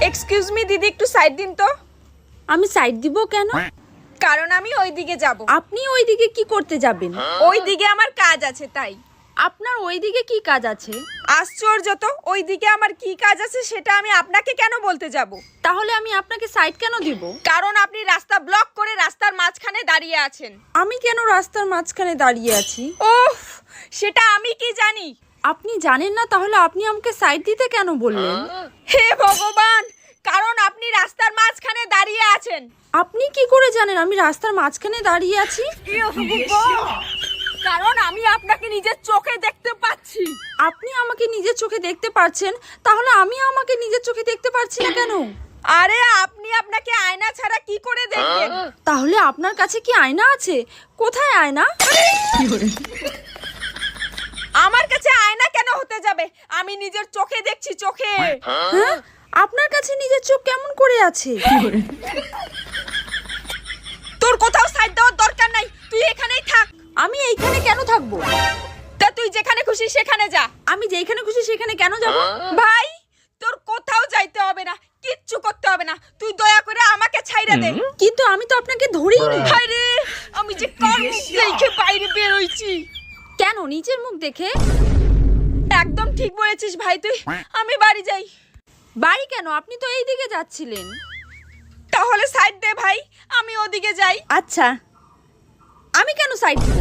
Excuse me দিদি, একটু side দিন তো। আমি সাইড দিব কেন? কারণ আমি ওইদিকে যাব। আপনি ওইদিকে কি করতে যাবেন? ওইদিকে আমার কাজ আছে তাই। আপনার ওইদিকে কি কাজ আছে? আশ্চর্য তো, ওইদিকে আমার কি কাজ আছে সেটা আমি আপনাকে কেন বলতে যাব? তাহলে আমি আপনাকে সাইড কেন দিব? কারণ আপনি রাস্তা ব্লক করে রাস্তার মাঝখানে দাঁড়িয়ে আছেন। আমি কেন রাস্তার মাঝখানে দাঁড়িয়ে আছি? ওফ, সেটা আমি কি জানি? আপনি জানেন না, তাহলে আপনি আমাকে সাইড দিতে কেন বললেন? হে ভগবান, কারণ আপনি রাস্তার মাঝখানে দাঁড়িয়ে আছেন। আপনি কি করে জানেন আমি রাস্তার মাঝখানে দাঁড়িয়ে আছি? কারণ আমি আপনাকে নিজের চোখে দেখতে পাচ্ছি। আপনি আমাকে নিজের চোখে দেখতে পারছেন, তাহলে আমি আমাকে নিজের চোখে দেখতে পারছি না কেন? আরে আপনি আপনাকে আয়না ছাড়া কি করে দেখবেন? তাহলে আপনার কাছে কি আয়না আছে? কোথায় আয়না? আমার কাছে আয়না কেন হতে যাবে? আমি নিজের চোখে দেখছি, চোখে। হ্যাঁ, আপনার কাছে নিজের চোখ কেমন করে আছে? তোর কোথাও সাইড দেওয়ার দরকার নাই, তুই এখানেই থাক। আমি এইখানে কেন থাকবো? তা তুই যেখানে খুশি সেখানে যা। আমি যেখানে খুশি সেখানে কেন যাব? ভাই, তোর কোথাও যাইতে হবে না, কিচ্ছু করতে হবে না, তুই দয়া করে আমাকে ছাইড়া দে। কিন্তু আমি তো আপনাকে ধরিনি। হায় রে, আমি যে কার মুখ দেখে বাইরে বের হইছি। কেন নিজের মুখ দেখে? একদম ঠিক বলেছিস ভাই তুই। আমি বাড়ি যাই। বাড়ি কেন? আপনি তো এই দিকে যাচ্ছিলেন। তাহলে সাইড দে ভাই, আমি ওদিকে যাই। আচ্ছা, আমি কেন সাইড দিব?